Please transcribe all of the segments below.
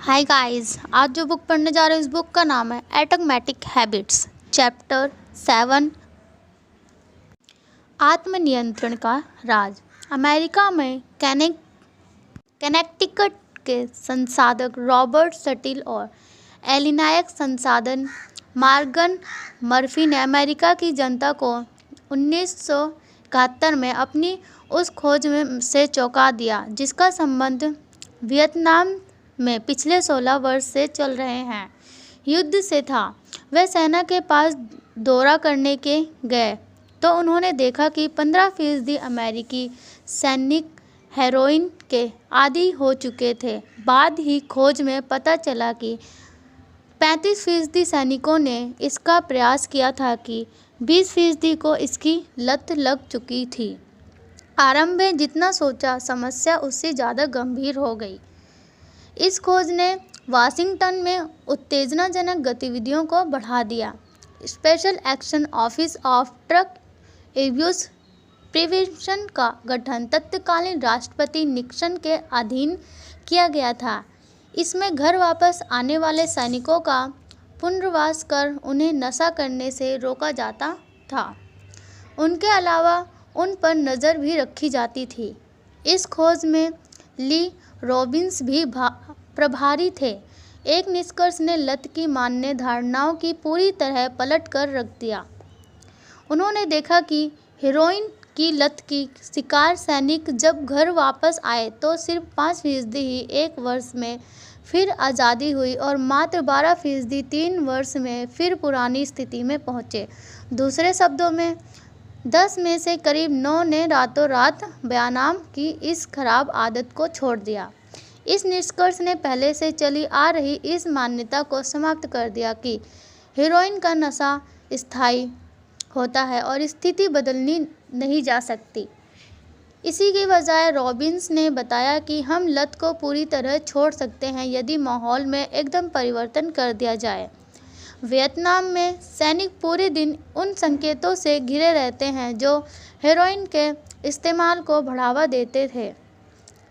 Hi guys, आज जो book पढ़ने जा रहे हैं उस बुक का नाम है एटॉमिक हैबिट्स। चैप्टर 7 आत्मनियंत्रण का राज। अमेरिका में कनेक्टिकट के संसाधक रॉबर्ट स्टिल और इलिनॉय संसाधक मॉर्गन मर्फी ने अमेरिका की जनता को 1971 में अपनी उस खोज से चौंका दिया जिसका संबंध वियतनाम में पिछले 16 वर्ष से चल रहे हैं युद्ध से था। वे सेना के पास दौरा करने के गए तो उन्होंने देखा कि 15% अमेरिकी सैनिक हेरोइन के आदी हो चुके थे। बाद ही खोज में पता चला कि 35% सैनिकों ने इसका प्रयास किया था कि 20% को इसकी लत लग चुकी थी। आरंभ में जितना सोचा समस्या उससे ज़्यादा गंभीर हो गई। इस खोज ने वाशिंगटन में उत्तेजनाजनक गतिविधियों को बढ़ा दिया। Special action office of drug abuse prevention का गठन तत्कालीन राष्ट्रपति निक्सन के अधीन किया गया था। इसमें घर वापस आने वाले सैनिकों का पुनर्वास कर उन्हें नशा करने से रोका जाता था। उनके अलावा उन पर नज़र भी रखी जाती थी। इस खोज में ली रॉबिन्स भी प्रभारी थे। एक निष्कर्ष ने लत की मान्य धारणाओं की पूरी तरह पलट कर रख दिया। उन्होंने देखा कि हेरोइन की लत की शिकार सैनिक जब घर वापस आए तो सिर्फ 5% ही एक वर्ष में फिर आज़ादी हुई और मात्र 12% 3 वर्ष में फिर पुरानी स्थिति में पहुँचे। दूसरे शब्दों में 10 में से करीब 9 ने रातों रात व्यायाम की इस खराब आदत को छोड़ दिया। इस निष्कर्ष ने पहले से चली आ रही इस मान्यता को समाप्त कर दिया कि हेरोइन का नशा स्थायी होता है और स्थिति बदलनी नहीं जा सकती। इसी के बजाय रॉबिन्स ने बताया कि हम लत को पूरी तरह छोड़ सकते हैं यदि माहौल में एकदम परिवर्तन कर दिया जाए। वियतनाम में सैनिक पूरे दिन उन संकेतों से घिरे रहते हैं जो हेरोइन के इस्तेमाल को बढ़ावा देते थे।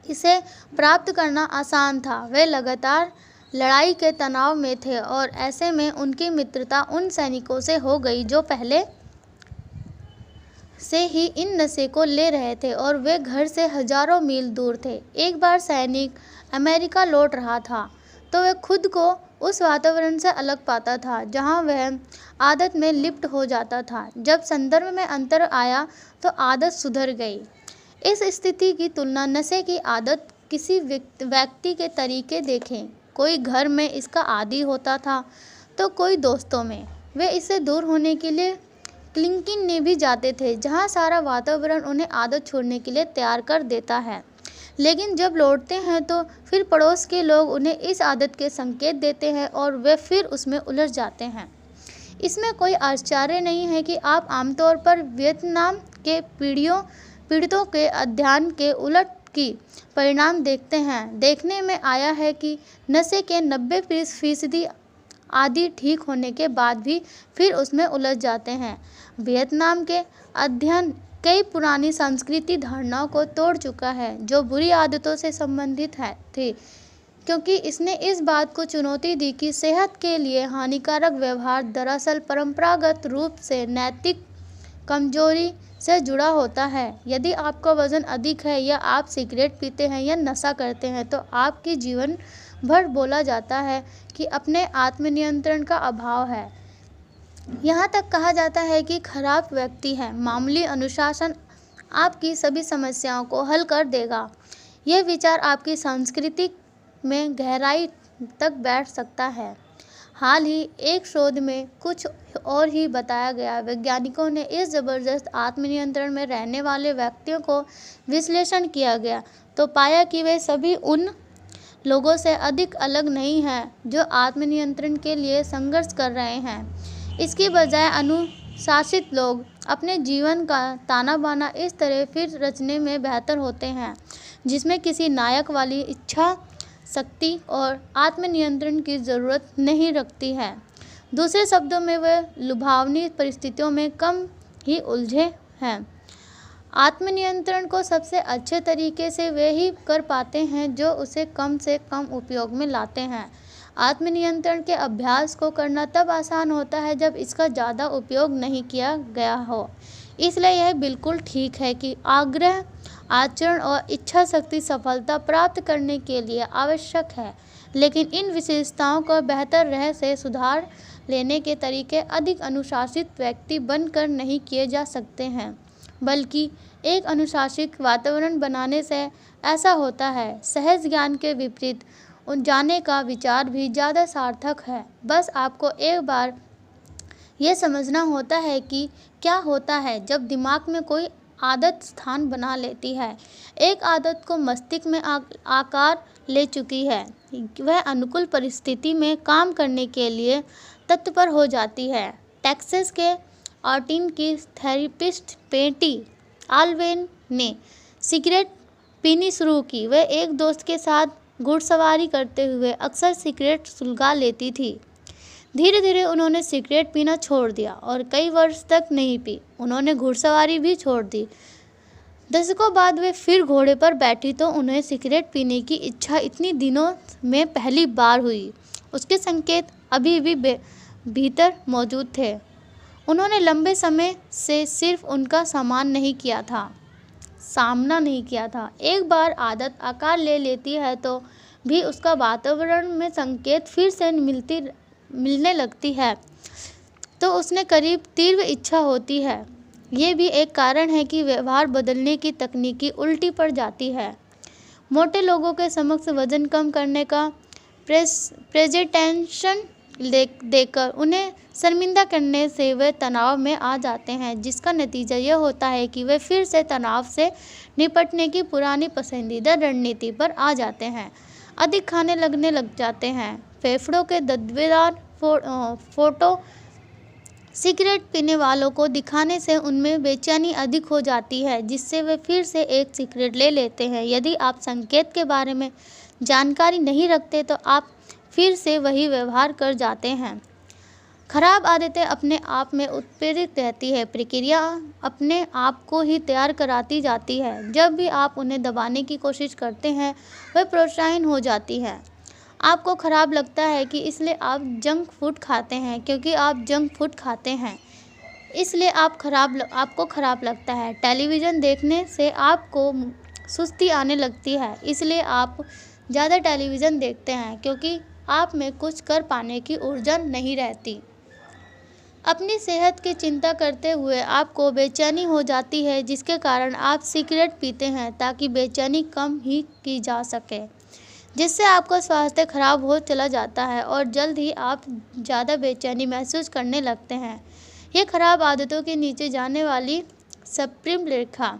इसे प्राप्त करना आसान था। वे लगातार लड़ाई के तनाव में थे और ऐसे में उनकी मित्रता उन सैनिकों से हो गई जो पहले से ही इन नशे को ले रहे थे और वे घर से हजारों मील दूर थे। एक बार सैनिक अमेरिका लौट रहा था तो वह खुद को उस वातावरण से अलग पाता था जहां वह आदत में लिप्त हो जाता था। जब संदर्भ में अंतर आया तो आदत सुधर गई। इस स्थिति की तुलना नशे की आदत किसी व्यक्ति के तरीके देखें। कोई घर में इसका आदी होता था तो कोई दोस्तों में। वे इससे दूर होने के लिए क्लिनिक में भी जाते थे जहां सारा वातावरण उन्हें आदत छोड़ने के लिए तैयार कर देता है। लेकिन जब लौटते हैं तो फिर पड़ोस के लोग उन्हें इस आदत के संकेत देते हैं और वे फिर उसमें उलझ जाते हैं। इसमें कोई आश्चर्य नहीं है कि आप आमतौर पर वियतनाम के पीड़ितों के अध्ययन के उलट की परिणाम देखते हैं। देखने में आया है कि नशे के 90% आदि ठीक होने के बाद भी फिर उसमें उलझ जाते हैं। वियतनाम के अध्ययन कई पुरानी सांस्कृतिक धारणाओं को तोड़ चुका है जो बुरी आदतों से संबंधित थी, क्योंकि इसने इस बात को चुनौती दी कि सेहत के लिए हानिकारक व्यवहार दरअसल परंपरागत रूप से नैतिक कमजोरी से जुड़ा होता है। यदि आपका वजन अधिक है या आप सिगरेट पीते हैं या नशा करते हैं तो आपकी जीवन भर बोला जाता है कि अपने आत्मनियंत्रण का अभाव है। यहाँ तक कहा जाता है कि खराब व्यक्ति है। मामूली अनुशासन आपकी सभी समस्याओं को हल कर देगा। यह विचार आपकी संस्कृति में गहराई तक बैठ सकता है। हाल ही एक शोध में कुछ और ही बताया गया। वैज्ञानिकों ने इस जबरदस्त आत्मनियंत्रण में रहने वाले व्यक्तियों को विश्लेषण किया गया तो पाया कि वे सभी उन लोगों से अधिक अलग नहीं हैं जो आत्मनियंत्रण के लिए संघर्ष कर रहे हैं। इसके बजाय अनुशासित लोग अपने जीवन का ताना बाना इस तरह फिर रचने में बेहतर होते हैं जिसमें किसी नायक वाली इच्छा शक्ति और आत्मनियंत्रण की ज़रूरत नहीं रखती है। दूसरे शब्दों में वे लुभावनी परिस्थितियों में कम ही उलझे हैं। आत्मनियंत्रण को सबसे अच्छे तरीके से वे ही कर पाते हैं जो उसे कम से कम उपयोग में लाते हैं। आत्मनियंत्रण के अभ्यास को करना तब आसान होता है जब इसका ज़्यादा उपयोग नहीं किया गया हो। इसलिए यह बिल्कुल ठीक है कि आग्रह, आचरण और इच्छा शक्ति सफलता प्राप्त करने के लिए आवश्यक है, लेकिन इन विशेषताओं को बेहतर रह से सुधार लेने के तरीके अधिक अनुशासित व्यक्ति बनकर नहीं किए जा सकते हैं, बल्कि एक अनुशासित वातावरण बनाने से ऐसा होता है। सहज ज्ञान के विपरीत उन जाने का विचार भी ज़्यादा सार्थक है। बस आपको एक बार यह समझना होता है कि क्या होता है जब दिमाग में कोई आदत स्थान बना लेती है। एक आदत को मस्तिष्क में आकार ले चुकी है, वह अनुकूल परिस्थिति में काम करने के लिए तत्पर हो जाती है। टेक्सास के ऑटिन की थेरेपिस्ट पेटी आल्वेन ने सिगरेट पीनी शुरू की। वह एक दोस्त के साथ घुड़सवारी करते हुए अक्सर सिगरेट सुलगा लेती थी। धीरे धीरे उन्होंने सिगरेट पीना छोड़ दिया और कई वर्ष तक नहीं पी। उन्होंने घुड़सवारी भी छोड़ दी। दशकों बाद वे फिर घोड़े पर बैठी तो उन्हें सिगरेट पीने की इच्छा इतनी दिनों में पहली बार हुई। उसके संकेत अभी भी भीतर मौजूद थे। उन्होंने लंबे समय से सिर्फ उनका सामना नहीं किया था। एक बार आदत आकार ले लेती है तो भी उसका वातावरण में संकेत फिर से मिलने लगती है तो उसने करीब तीव्र इच्छा होती है। ये भी एक कारण है कि व्यवहार बदलने की तकनीकी उल्टी पड़ जाती है। मोटे लोगों के समक्ष वजन कम करने का प्रेजेंटेशन देकर उन्हें शर्मिंदा करने से वे तनाव में आ जाते हैं, जिसका नतीजा यह होता है कि वे फिर से तनाव से निपटने की पुरानी पसंदीदा रणनीति पर आ जाते हैं। अधिक खाने लगने लग जाते हैं। फेफड़ों के धब्बेदार फोटो सिगरेट पीने वालों को दिखाने से उनमें बेचैनी अधिक हो जाती है, जिससे वे फिर से एक सिगरेट ले लेते हैं। यदि आप संकेत के बारे में जानकारी नहीं रखते तो आप फिर से वही व्यवहार कर जाते हैं। खराब आदतें अपने आप में उत्प्रेरित रहती है। प्रक्रिया अपने आप को ही तैयार कराती जाती है। जब भी आप उन्हें दबाने की कोशिश करते हैं, वह प्रोत्साहित हो जाती है। आपको खराब लगता है कि इसलिए आप जंक फूड खाते हैं, क्योंकि आप जंक फूड खाते हैं इसलिए आपको खराब लगता है। टेलीविज़न देखने से आपको सुस्ती आने लगती है, इसलिए आप ज़्यादा टेलीविज़न देखते हैं, क्योंकि आप में कुछ कर पाने की ऊर्जा नहीं रहती। अपनी सेहत की चिंता करते हुए आपको बेचैनी हो जाती है, जिसके कारण आप सिगरेट पीते हैं ताकि बेचैनी कम ही की जा सके, जिससे आपका स्वास्थ्य खराब हो चला जाता है और जल्द ही आप ज़्यादा बेचैनी महसूस करने लगते हैं। ये खराब आदतों के नीचे जाने वाली सप्रीम रेखा।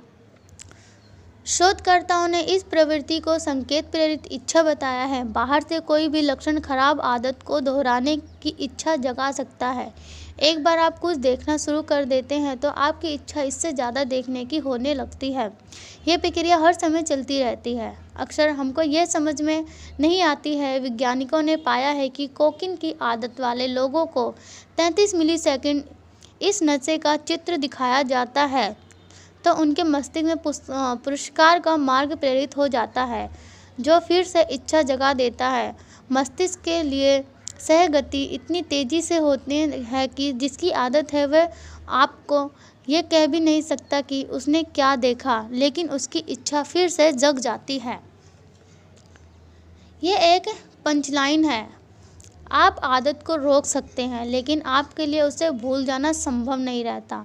शोधकर्ताओं ने इस प्रवृत्ति को संकेत प्रेरित इच्छा बताया है। बाहर से कोई भी लक्षण खराब आदत को दोहराने की इच्छा जगा सकता है। एक बार आप कुछ देखना शुरू कर देते हैं तो आपकी इच्छा इससे ज़्यादा देखने की होने लगती है। यह प्रक्रिया हर समय चलती रहती है। अक्सर हमको यह समझ में नहीं आती है। वैज्ञानिकों ने पाया है कि कोकीन की आदत वाले लोगों को 33 मिलीसेकंड इस नशे का चित्र दिखाया जाता है तो उनके मस्तिष्क में पुरस्कार का मार्ग प्रेरित हो जाता है, जो फिर से इच्छा जगा देता है। मस्तिष्क के लिए सह गति इतनी तेज़ी से होती है कि जिसकी आदत है वह आपको ये कह भी नहीं सकता कि उसने क्या देखा, लेकिन उसकी इच्छा फिर से जग जाती है। ये एक पंचलाइन है। आप आदत को रोक सकते हैं, लेकिन आपके लिए उसे भूल जाना संभव नहीं रहता।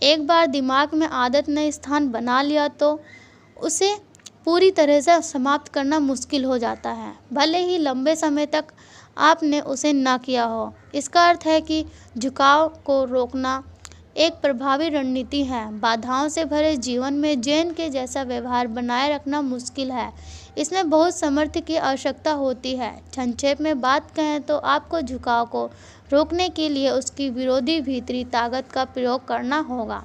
एक बार दिमाग में आदत ने स्थान बना लिया तो उसे पूरी तरह से समाप्त करना मुश्किल हो जाता है, भले ही लंबे समय तक आपने उसे ना किया हो। इसका अर्थ है कि झुकाव को रोकना एक प्रभावी रणनीति है। बाधाओं से भरे जीवन में जैन के जैसा व्यवहार बनाए रखना मुश्किल है। इसमें बहुत सामर्थ्य की आवश्यकता होती है। संक्षेप में बात कहें तो आपको झुकाव को रोकने के लिए उसकी विरोधी भीतरी ताकत का प्रयोग करना होगा।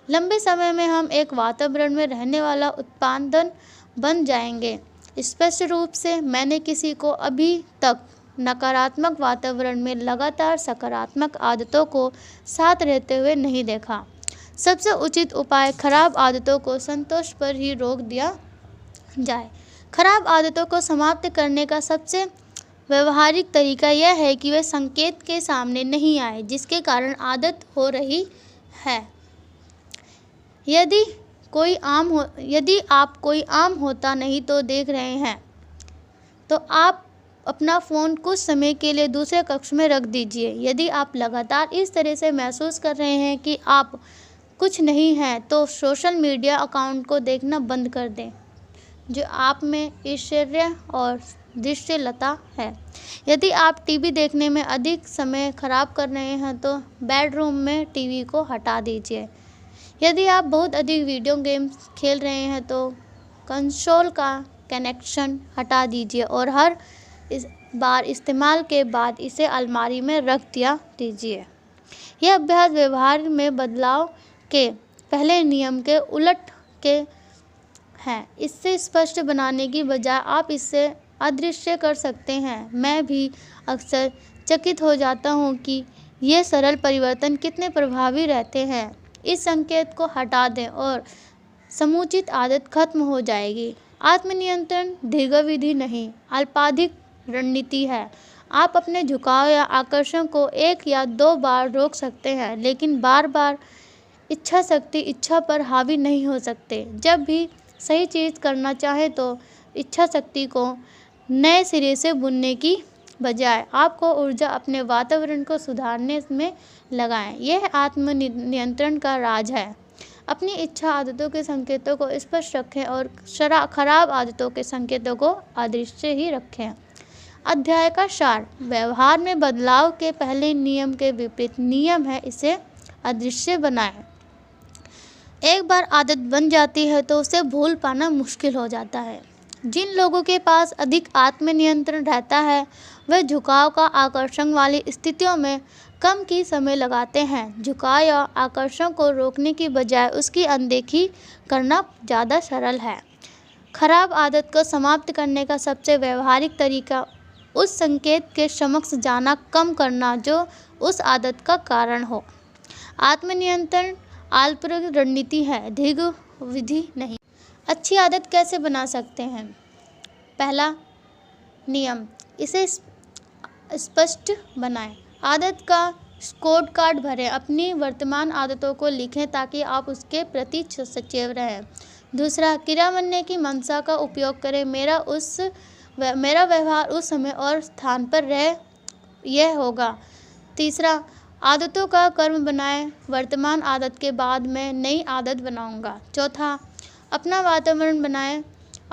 लंबे समय में हम एक वातावरण में रहने वाला उत्पादन बन जाएंगे। स्पष्ट रूप से मैंने किसी को अभी तक नकारात्मक वातावरण में लगातार सकारात्मक आदतों को साथ रहते हुए नहीं देखा। सबसे उचित उपाय खराब आदतों को संतोष पर ही रोक दिया जाए। खराब आदतों को समाप्त करने का सबसे व्यवहारिक तरीका यह है कि वे संकेत के सामने नहीं आए जिसके कारण आदत हो रही है। यदि आप कोई आम होता नहीं तो देख रहे हैं तो आप अपना फ़ोन कुछ समय के लिए दूसरे कक्ष में रख दीजिए। यदि आप लगातार इस तरह से महसूस कर रहे हैं कि आप कुछ नहीं हैं तो सोशल मीडिया अकाउंट को देखना बंद कर दें जो आप में ईर्ष्या और दृश्यलता है। यदि आप टीवी देखने में अधिक समय खराब कर रहे हैं तो बेडरूम में टीवी को हटा दीजिए। यदि आप बहुत अधिक वीडियो गेम्स खेल रहे हैं तो कंसोल का कनेक्शन हटा दीजिए और हर बार इस्तेमाल के बाद इसे अलमारी में रख दिया दीजिए। यह अभ्यास व्यवहार में बदलाव के पहले नियम के उलट के हैं। इससे स्पष्ट बनाने की बजाय आप इसे अदृश्य कर सकते हैं। मैं भी अक्सर चकित हो जाता हूँ कि ये सरल परिवर्तन कितने प्रभावी रहते हैं। इस संकेत को हटा दें और समुचित आदत खत्म हो जाएगी। आत्मनियंत्रण दीर्घावधि नहीं, अल्पावधिक रणनीति है। आप अपने झुकाव या आकर्षण को 1 या 2 बार रोक सकते हैं, लेकिन बार-बार इच्छा शक्ति इच्छा पर हावी नहीं हो सकते। जब भी सही चीज़ करना चाहें तो इच्छा शक्ति को नए सिरे से बुनने की बजाय आपको ऊर्जा अपने वातावरण को सुधारने में लगाएं। यह आत्मनियंत्रण का राज है। अपनी इच्छा आदतों के संकेतों को स्पष्ट रखें और खराब आदतों के संकेतों को अदृश्य ही रखें। अध्याय का सार। व्यवहार में बदलाव के पहले नियम के विपरीत नियम है इसे अदृश्य बनाएं। एक बार आदत बन जाती है तो उसे भूल पाना मुश्किल हो जाता है। जिन लोगों के पास अधिक आत्मनियंत्रण रहता है वे झुकाव का आकर्षण वाली स्थितियों में कम की समय लगाते हैं। झुकाव या आकर्षण को रोकने की बजाय उसकी अनदेखी करना ज़्यादा सरल है। खराब आदत को समाप्त करने का सबसे व्यवहारिक तरीका उस संकेत के समक्ष जाना कम करना जो उस आदत का कारण हो। आत्मनियंत्रण अल्पावधि रणनीति है, दीर्घावधि नहीं। अच्छी आदत कैसे बना सकते हैं? पहला नियम, इसे स्पष्ट बनाएं। आदत का स्कोर कार्ड भरें। अपनी वर्तमान आदतों को लिखें ताकि आप उसके प्रति सचेत रहें। दूसरा, क्रियान्वयन की मंशा का उपयोग करें। मेरा व्यवहार उस समय और स्थान पर यह होगा। तीसरा, आदतों का क्रम बनाएं। वर्तमान आदत के बाद मैं नई आदत बनाऊंगा। चौथा, अपना वातावरण बनाएं।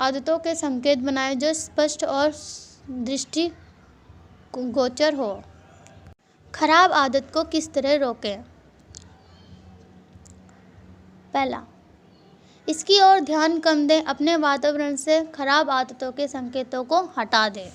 आदतों के संकेत बनाएं जो स्पष्ट और दृष्टिगोचर हो। खराब आदत को किस तरह रोकें? पहला, इसकी ओर ध्यान कम दें। अपने वातावरण से खराब आदतों के संकेतों को हटा दें।